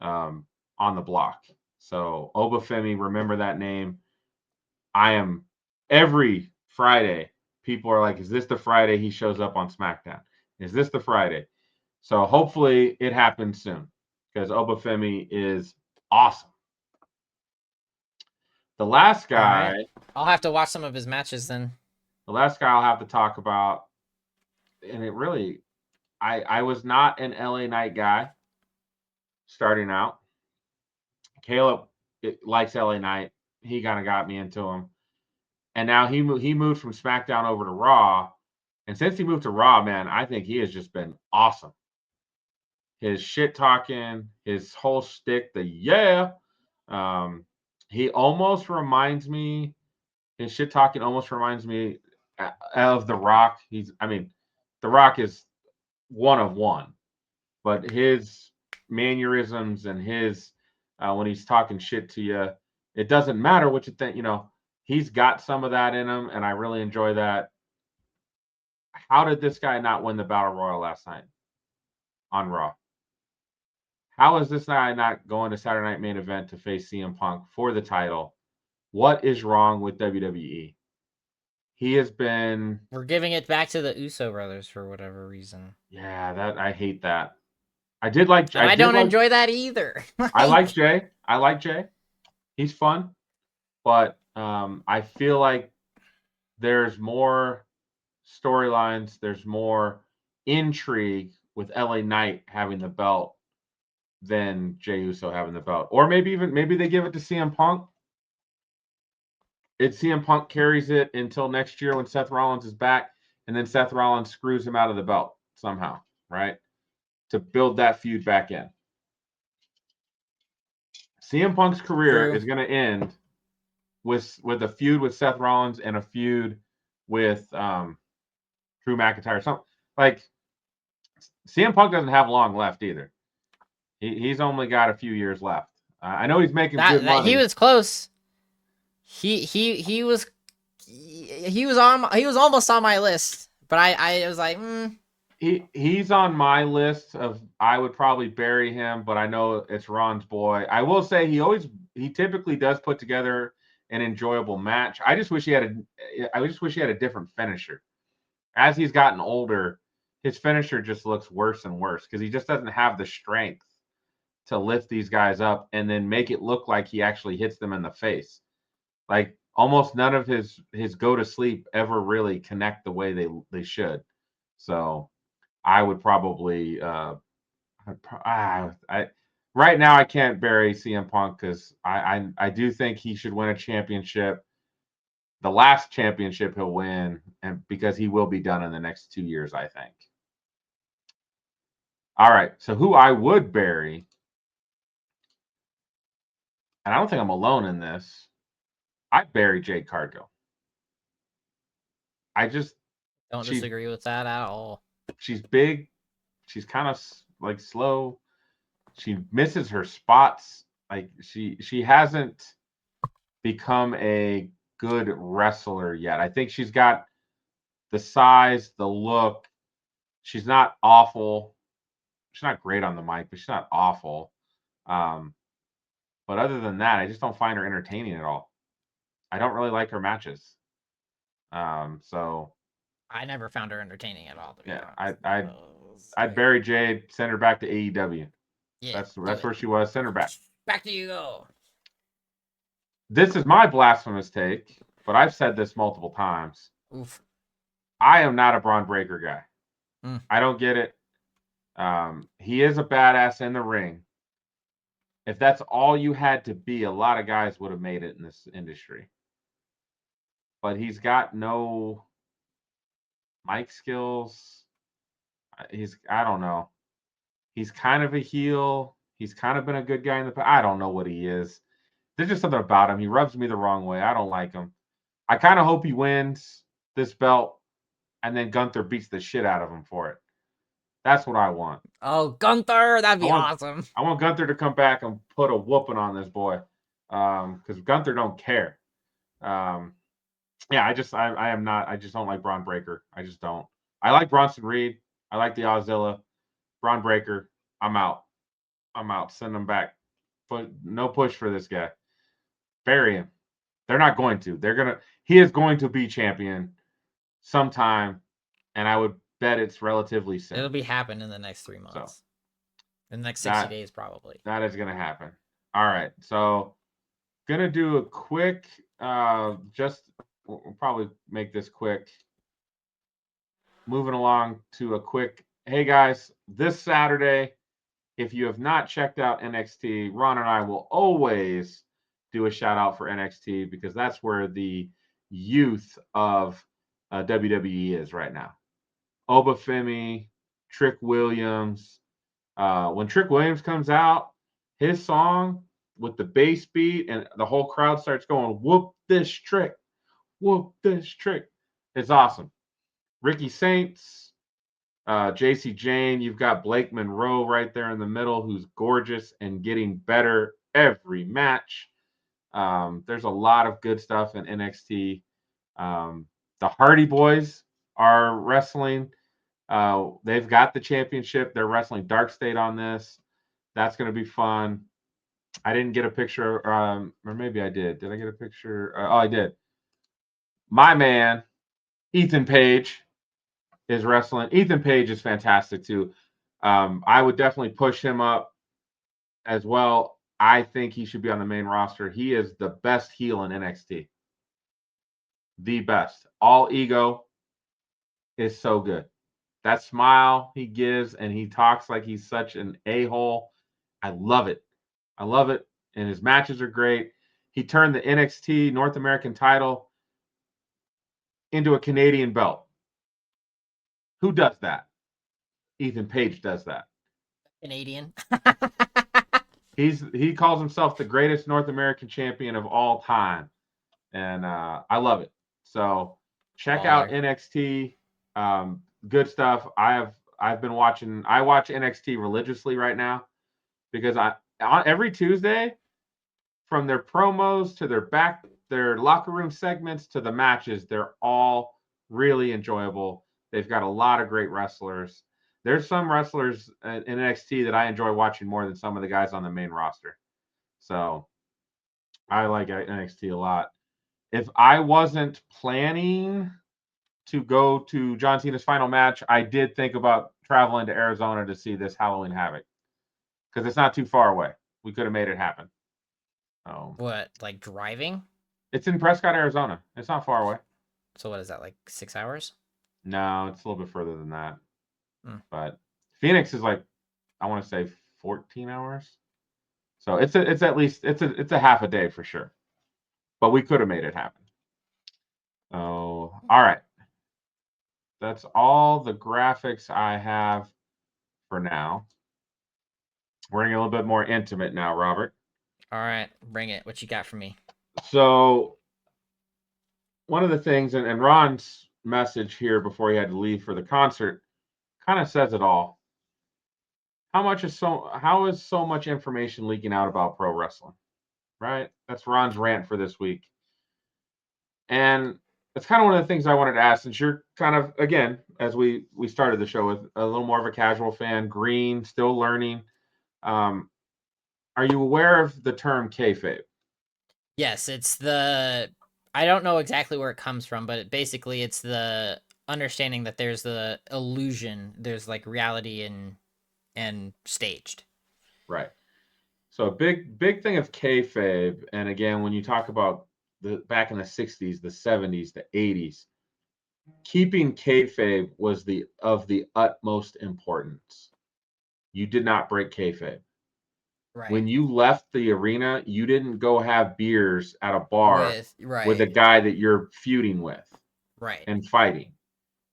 on the block. So Obafemi, remember that name. I am every Friday. People are like, "Is this the Friday he shows up on SmackDown? Is this the Friday?" So hopefully it happens soon because Obafemi is awesome. The last guy, Right. I'll have to watch some of his matches then. the last guy I'll have to talk about, and it really, I was not an LA Knight guy starting out. Caleb likes LA Knight. He kind of got me into him. And now he moved from SmackDown over to Raw. And since he moved to Raw, man, I think he has just been awesome. His shit talking, his whole shtick, he almost reminds me, his shit talking almost reminds me of The Rock. The Rock is one of one, but his mannerisms and his when he's talking shit to you, it doesn't matter what you think. He's got some of that in him, and I really enjoy that. How did this guy not win the Battle Royal last night on Raw? How is this guy not going to Saturday Night Main Event to face CM Punk for the title? What is wrong with WWE? He has been. We're giving it back to the Uso brothers for whatever reason. Yeah, I hate that. I don't enjoy that either. I like Jay. I like Jay. He's fun, but I feel like there's more storylines. There's more intrigue with LA Knight having the belt than Jey Uso having the belt, or maybe they give it to CM Punk. CM Punk carries it until next year when Seth Rollins is back, and then Seth Rollins screws him out of the belt somehow, right? To build that feud back in. CM Punk's career is going to end with a feud with Seth Rollins and a feud with Drew McIntyre. Something like CM Punk doesn't have long left either. He's only got a few years left. I know he's making good money. He was close. He was almost on my list, but I was like, He's on my list of I would probably bury him, but I know it's Ron's boy. I will say he typically does put together an enjoyable match. I just wish he had a different finisher. As he's gotten older, his finisher just looks worse and worse because he just doesn't have the strength to lift these guys up and then make it look like he actually hits them in the face. Like almost none of his go to sleep ever really connect the way they should. So I would probably right now I can't bury CM Punk because I do think he should win a championship. the last championship he'll win, and because he will be done in the next 2 years, I think. All right, so who I would bury, and I don't think I'm alone in this, I'd bury Jade Cargill. I just Don't she's disagree with that at all. she's big, she's kind of like slow. She misses her spots. Like she hasn't become a good wrestler yet. I think she's got the size, the look. She's not awful. She's not great on the mic, but she's not awful. But other than that, I just don't find her entertaining at all. I don't really like her matches. So I never found her entertaining at all. To be yeah, honest. I'd bury Jade, send her back to AEW. Yeah, That's where she was. Send her back. Back to you go. This is my blasphemous take, but I've said this multiple times. Oof. I am not a Braun Breaker guy. I don't get it. He is a badass in the ring. If that's all you had to be, a lot of guys would have made it in this industry. But he's got no mic skills. I don't know. He's kind of a heel. He's kind of been a good guy in the past. I don't know what he is. There's just something about him. He rubs me the wrong way. I don't like him. I kind of hope he wins this belt and then Gunther beats the shit out of him for it. That's what I want. Oh, Gunther, that'd be awesome. I want Gunther to come back and put a whooping on this boy, because Gunther don't care. Yeah, I just don't like Braun Breaker. I just don't. I like Bronson Reed. I like the Ozilla. Braun Breaker, I'm out. Send him back. But no push for this guy. Bury him. They're not going to. He is going to be champion sometime, and I would bet it's relatively soon. It'll be happening in the next 3 months. In the next 60 days, probably. That is going to happen. All right. So, going to do a quick, we'll probably make this quick. Moving along to a quick, hey guys, this Saturday, if you have not checked out NXT, Ron and I will always do a shout out for NXT because that's where the youth of WWE is right now. Obafemi, Trick Williams. When Trick Williams comes out, his song with the bass beat and the whole crowd starts going, whoop this trick, whoop this trick. It's awesome. Ricky Saints, JC Jane, you've got Blake Monroe right there in the middle, who's gorgeous and getting better every match. There's a lot of good stuff in NXT. The Hardy Boys are wrestling. They've got the championship. They're wrestling Dark State on this. That's going to be fun. I didn't get a picture, or maybe I did. Did I get a picture? I did. My man, Ethan Page, is wrestling. Ethan Page is fantastic too. I would definitely push him up as well. I think he should be on the main roster. He is the best heel in NXT. The best. All ego is so good. That smile he gives and he talks like he's such an a-hole. I love it. I love it. And his matches are great. He turned the NXT North American title into a Canadian belt. Who does that? Ethan Page does that. Canadian. He calls himself the greatest North American champion of all time. And I love it. So check out NXT. Good stuff. I've been watching. I watch NXT religiously right now because every Tuesday, from their promos to their locker room segments to the matches, they're all really enjoyable. They've got a lot of great wrestlers. There's some wrestlers in NXT that I enjoy watching more than some of the guys on the main roster. So I like NXT a lot. If I wasn't planning to go to John Cena's final match, I did think about traveling to Arizona to see this Halloween Havoc because it's not too far away. We could have made it happen. What, like driving? It's in Prescott, Arizona. It's not far away. So what is that, like 6 hours? No, it's a little bit further than that. But Phoenix is like, I want to say 14 hours. So it's at least it's a half a day for sure. But we could have made it happen. All right. That's all the graphics I have for now. We're getting a little bit more intimate now, Robert. All right, bring it. What you got for me? So one of the things, and Ron's message here before he had to leave for the concert kind of says it all. How is so much information leaking out about pro wrestling? Right? That's Ron's rant for this week. And that's kind of one of the things I wanted to ask, since you're kind of, again, as we started the show with, a little more of a casual fan, green, still learning. Are you aware of the term kayfabe? Yes, it's the. I don't know exactly where it comes from, but basically it's the understanding that there's the illusion, there's like reality and staged. Right. So a big thing of kayfabe, and again, when you talk about the back in the 60s, the 70s, the 80s, keeping kayfabe was of the utmost importance. You did not break kayfabe. Right. When you left the arena, you didn't go have beers at a bar with a Right. guy that you're feuding with Right. and fighting.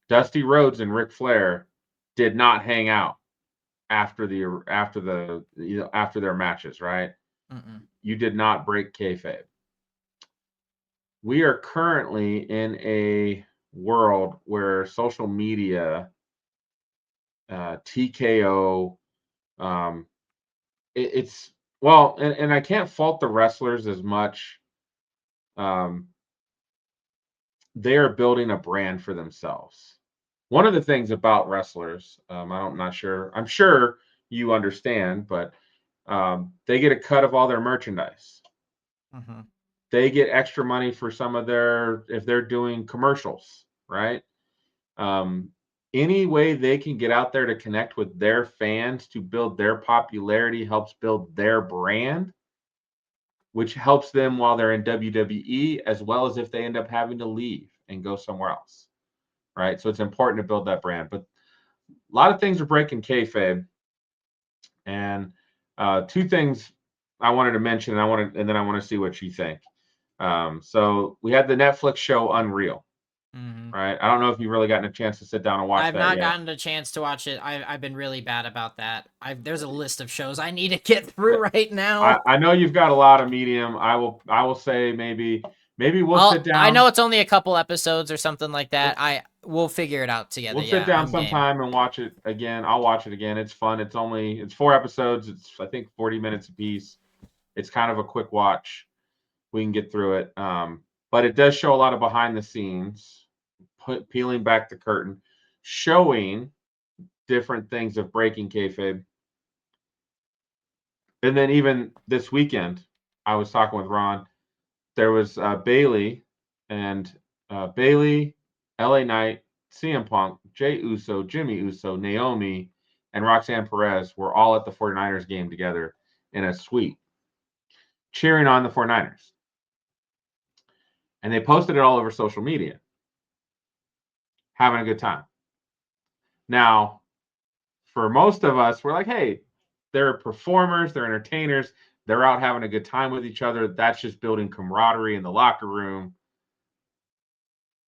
Dusty Rhodes and Ric Flair did not hang out after their matches, right? Mm-mm. You did not break kayfabe. We are currently in a world where social media, TKO, it's well, and I can't fault the wrestlers as much. They are building a brand for themselves. One of the things about wrestlers, I'm not sure. I'm sure you understand, but they get a cut of all their merchandise. Mm-hmm. They get extra money for some of if they're doing commercials, right? Um, any way they can get out there to connect with their fans to build their popularity helps build their brand, which helps them while they're in WWE, as well as if they end up having to leave and go somewhere else, right? So it's important to build that brand. But a lot of things are breaking kayfabe, and two things I wanted to mention, and then I want to see what you think. So we had the Netflix show Unreal, Mm-hmm. right? I don't know if you've really gotten a chance to sit down and watch I've that not yet. gotten a chance to watch it. I've been really bad about that. There's a list of shows I need to get through right now. I know you've got a lot of medium. I will say maybe we'll sit down. I know it's only a couple episodes or something like that. We'll figure it out together. We'll sit down sometime and watch it again. I'll watch it again. It's fun. It's 4 episodes. It's I think 40 minutes apiece. It's kind of a quick watch. We can get through it. But it does show a lot of behind the scenes, peeling back the curtain, showing different things of breaking kayfabe. And then even this weekend, I was talking with Ron. There was Bailey, LA Knight, CM Punk, Jey Uso, Jimmy Uso, Naomi, and Roxanne Perez were all at the 49ers game together in a suite, cheering on the 49ers. And they posted it all over social media, having a good time. Now, for most of us, we're like, hey, they're performers, they're entertainers, they're out having a good time with each other. That's just building camaraderie in the locker room.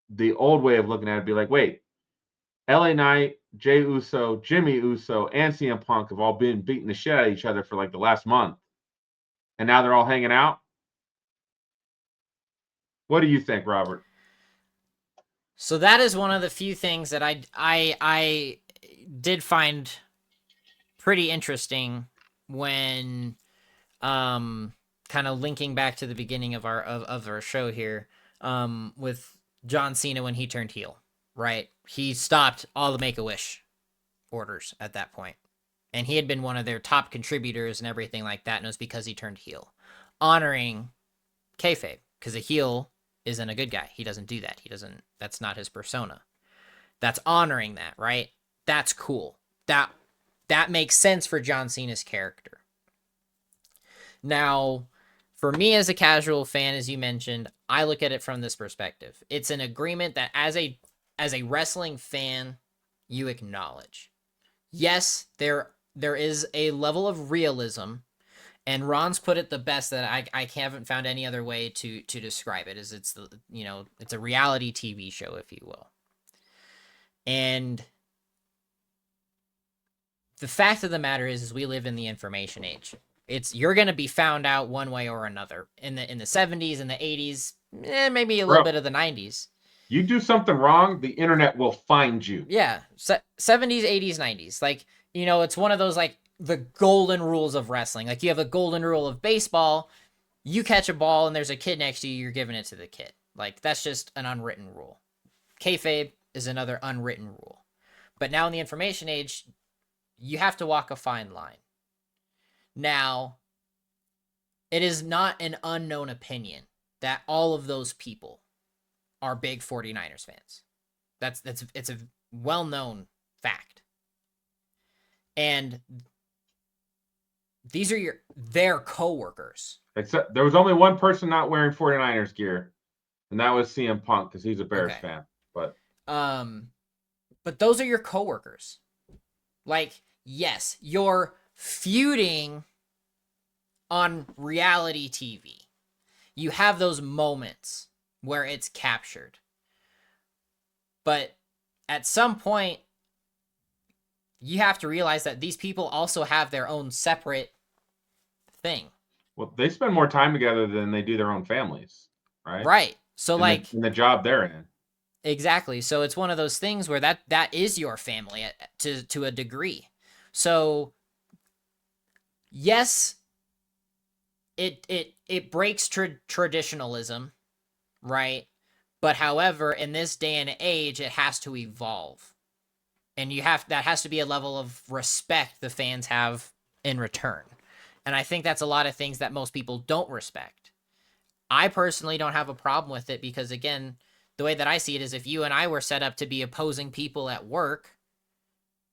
The old way of looking at it would be like, wait, LA Knight, Jey Uso, Jimmy Uso, and CM Punk have all been beating the shit out of each other for like the last month. And now they're all hanging out. What do you think, Robert? So that is one of the few things that I did find pretty interesting when kind of linking back to the beginning of our show here with John Cena when he turned heel, right? He stopped all the Make-A-Wish orders at that point. And he had been one of their top contributors and everything like that, and it was because he turned heel. Honoring kayfabe, because a heel isn't a good guy. He doesn't do that. That's not his persona. That's honoring that, right? That's cool. That makes sense for John Cena's character. Now, for me as a casual fan, as you mentioned, I look at it from this perspective. It's an agreement that as a wrestling fan, you acknowledge. Yes, there is a level of realism And Ron's put it the best that I haven't found any other way to describe it. Is it's the it's a reality TV show, if you will. And the fact of the matter is we live in the information age. You're gonna be found out one way or another. In the 70s and the 80s, maybe a little bit of the 90s. You do something wrong, the internet will find you. Yeah, 70s, 80s, 90s. Like, it's one of those, like, the golden rules of wrestling. Like, you have a golden rule of baseball. You catch a ball and there's a kid next to you, you're giving it to the kid. Like, that's just an unwritten rule. Kayfabe is another unwritten rule. But now in the information age, you have to walk a fine line. Now, it is not an unknown opinion that all of those people are big 49ers fans. It's a well-known fact. And these are their coworkers. Except there was only one person not wearing 49ers gear, and that was CM Punk because he's a Bears fan. But those are your coworkers. Like, yes, you're feuding on reality TV. You have those moments where it's captured. But at some point, you have to realize that these people also have their own separate thing. Well, they spend more time together than they do their own families, right? Right. So, in the job they're in. Exactly. So it's one of those things where that is your family to a degree. So, yes, it breaks traditionalism, right? But however, in this day and age, it has to evolve. And that has to be a level of respect the fans have in return. And I think that's a lot of things that most people don't respect. I personally don't have a problem with it because, again, the way that I see it is if you and I were set up to be opposing people at work,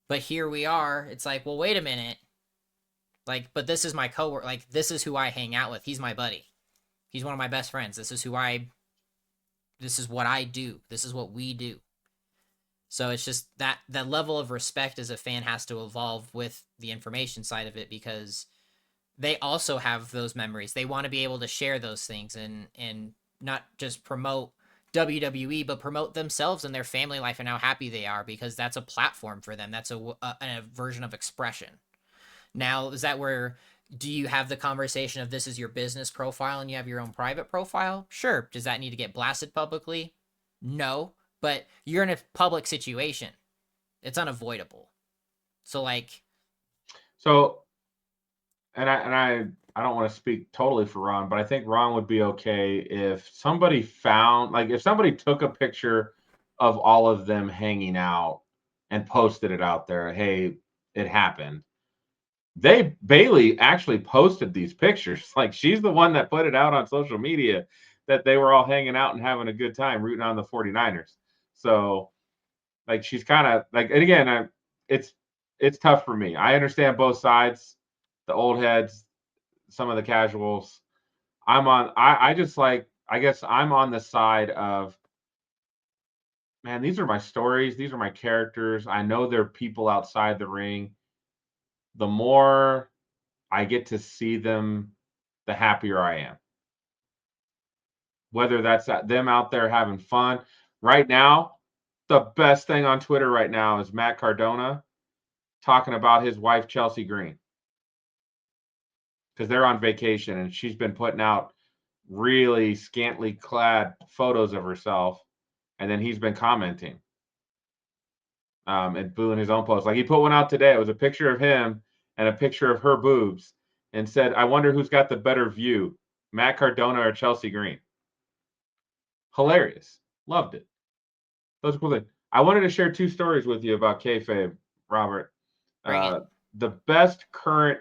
but here we are, it's like, well, wait a minute. Like, but this is my coworker. Like, this is who I hang out with. He's my buddy. He's one of my best friends. This is what I do. This is what we do. So it's just that level of respect as a fan has to evolve with the information side of it because they also have those memories. They want to be able to share those things and not just promote WWE, but promote themselves and their family life and how happy they are because that's a platform for them. That's a version of expression. Now, is that where do you have the conversation of this is your business profile and you have your own private profile? Sure. Does that need to get blasted publicly? No. But you're in a public situation. It's unavoidable. So and I don't want to speak totally for Ron, but I think Ron would be okay if somebody if somebody took a picture of all of them hanging out and posted it out there. Hey, it happened. Bailey actually posted these pictures. Like, she's the one that put it out on social media that they were all hanging out and having a good time rooting on the 49ers. So, like, she's kind of like, and again, it's tough for me. I understand both sides, the old heads, some of the casuals. I guess I'm on the side of, man, these are my stories. These are my characters. I know they're people outside the ring. The more I get to see them, the happier I am. Whether that's them out there having fun. Right now, the best thing on Twitter right now is Matt Cardona talking about his wife, Chelsea Green. Because they're on vacation and she's been putting out really scantily clad photos of herself. And then he's been commenting and booing his own post. Like, he put one out today. It was a picture of him and a picture of her boobs and said, I wonder who's got the better view, Matt Cardona or Chelsea Green. Hilarious. Loved it. Those are cool things. I wanted to share two stories with you about kayfabe, Robert. The best current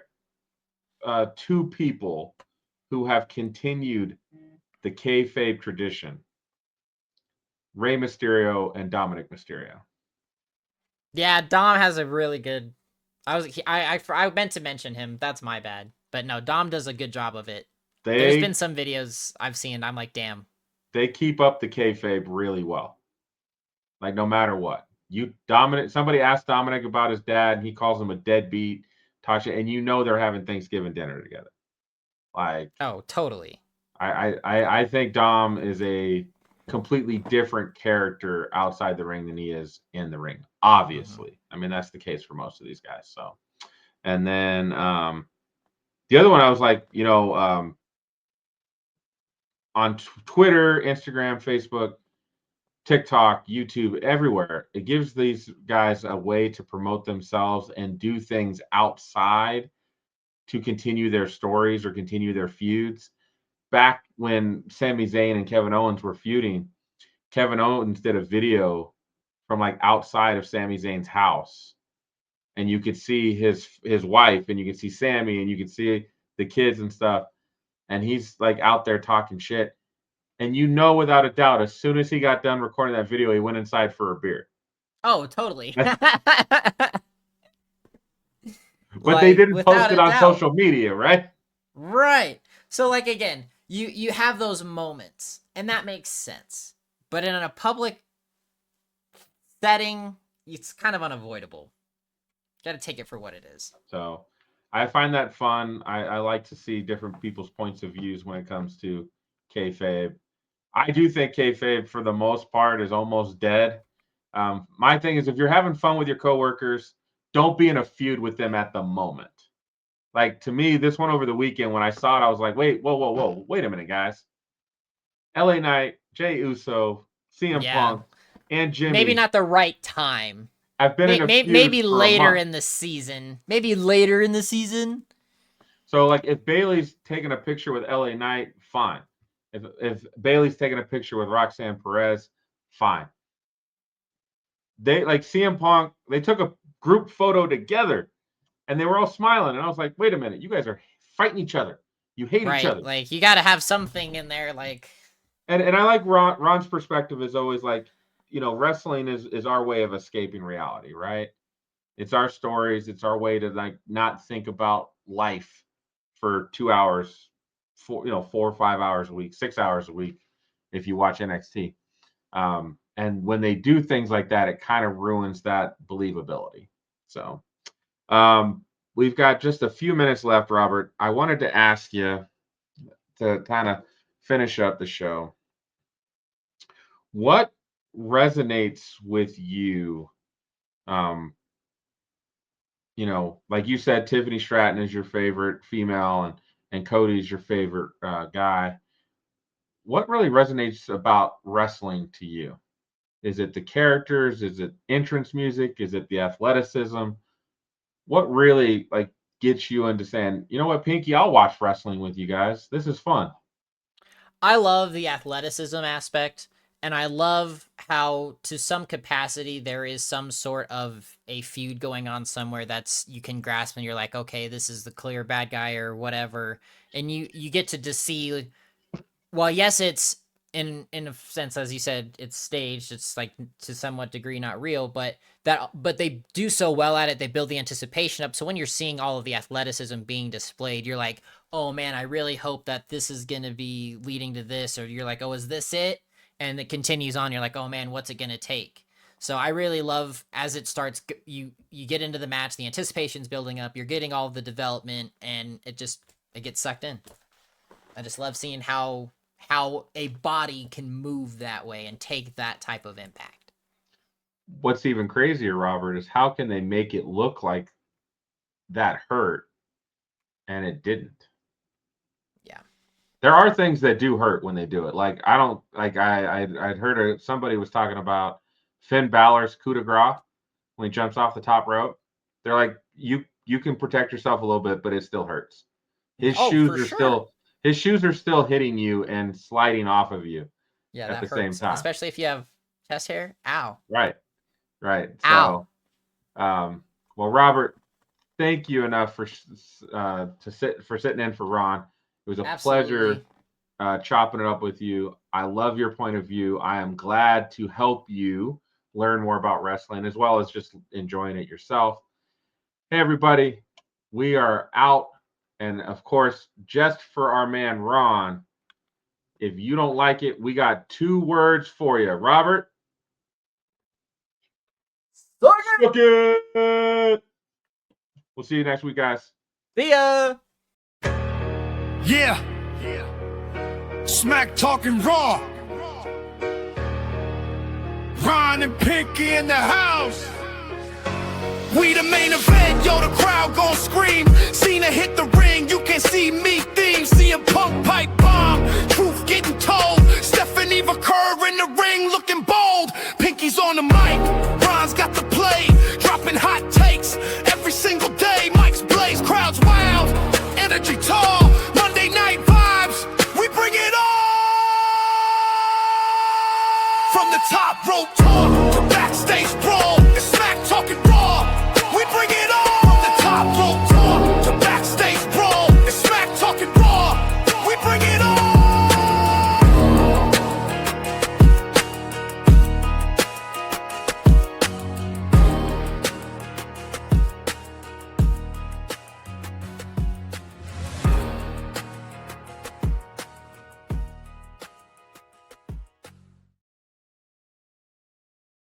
two people who have continued the kayfabe tradition, Rey Mysterio and Dominic Mysterio. Yeah, Dom has a really good. I meant to mention him. That's my bad. But no, Dom does a good job of it. There's been some videos I've seen. I'm like, damn. They keep up the kayfabe really well. Like, no matter what. Somebody asked Dominic about his dad, and he calls him a deadbeat, and you know they're having Thanksgiving dinner together. Like, Oh, totally. I think Dom is a completely different character outside the ring than he is in the ring. Obviously, I mean that's the case for most of these guys. So, and then the other one, I was like, on Twitter, Instagram, Facebook, TikTok, YouTube, everywhere, it gives these guys a way to promote themselves and do things outside to continue their stories or continue their feuds. Back when Sami Zayn and Kevin Owens were feuding, Kevin Owens did a video from like outside of Sami Zayn's house, and you could see his wife, and you could see Sami, and you could see the kids and stuff, and he's like out there talking shit. And without a doubt, as soon as he got done recording that video, he went inside for a beer. Oh, totally. But they didn't without post it a on doubt. social media, right? Right. So like again, you have those moments, and that makes sense. But in a public setting, it's kind of unavoidable. Got to take it for what it is. So I find that fun. I like to see different people's points of views when it comes to kayfabe. I do think kayfabe, for the most part, is almost dead. My thing is, if you're having fun with your coworkers, don't be in a feud with them at the moment. Like, to me, this one over the weekend, when I saw it, I was like, wait, whoa, wait a minute, guys. LA Knight, Jey Uso, CM Punk, and Jimmy. Maybe not the right time. I've been in a feud maybe for later a month. in the season. Maybe later in the season. So, like, if Bayley's taking a picture with LA Knight, fine. If Bayley's taking a picture with Roxanne Perez, fine. They, like, CM Punk, they took a group photo together, and they were all smiling. And I was like, wait a minute, you guys are fighting each other. You hate each other. Like, you got to have something in there, like. And I like Ron's perspective is always like, wrestling is our way of escaping reality, right? It's our stories. It's our way to like not think about life for 2 hours, 4 or 5 hours a week, 6 hours a week, if you watch NXT. And when they do things like that, it kind of ruins that believability. So we've got just a few minutes left, Robert. I wanted to ask you to kind of finish up the show. What resonates with you? Like you said, Tiffany Stratton is your favorite female, and Cody's your favorite guy. What really resonates about wrestling to you? Is it the characters? Is it entrance music? Is it the athleticism? What really like gets you into saying, you know what, Pinky, I'll watch wrestling with you guys. This is fun. I love the athleticism aspect, and I love how, to some capacity, there is some sort of a feud going on somewhere that's you can grasp, and you're like, okay, this is the clear bad guy or whatever, and you get to just see. Well, yes, it's in a sense, as you said, it's staged. It's like to somewhat degree not real, but they do so well at it. They build the anticipation up. So when you're seeing all of the athleticism being displayed, you're like, oh man, I really hope that this is gonna be leading to this. Or you're like, oh, is this it? And it continues on. You're like, oh man, what's it gonna take? So I really love, as it starts, you get into the match, the anticipation's building up. You're getting all the development, and it gets sucked in. I just love seeing how a body can move that way and take that type of impact. What's even crazier, Robert, is how can they make it look like that hurt and it didn't? Yeah. There are things that do hurt when they do it. Like, I'd heard somebody was talking about Finn Balor's coup de grace when he jumps off the top rope. They're like, you can protect yourself a little bit, but it still hurts. His shoes are still hitting you and sliding off of you. Yeah, at that the hurts. same time. Especially if you have chest hair. Ow. Right. Ow. So, well, Robert, thank you enough for sitting in for Ron. It was a pleasure chopping it up with you. I love your point of view. I am glad to help you learn more about wrestling as well as just enjoying it yourself. Hey, everybody, we are out. And of course, just for our man Ron, if you don't like it, we got 2 words for you. Robert? Suck it! We'll see you next week, guys. See ya! Yeah. Smack talking raw. Ron and Pinky in the house. We the main event, yo, the crowd gon' scream. Cena hit the ring, you can see me theme. CM Punk pipe bomb, truth getting told. Stephanie Kerr in the ring looking bold. Pinky's on the mic, Ron's got the play. Dropping hot takes every single day. Mike's blaze, crowds wild, energy tall. Monday night vibes, we bring it on. From the top rope talk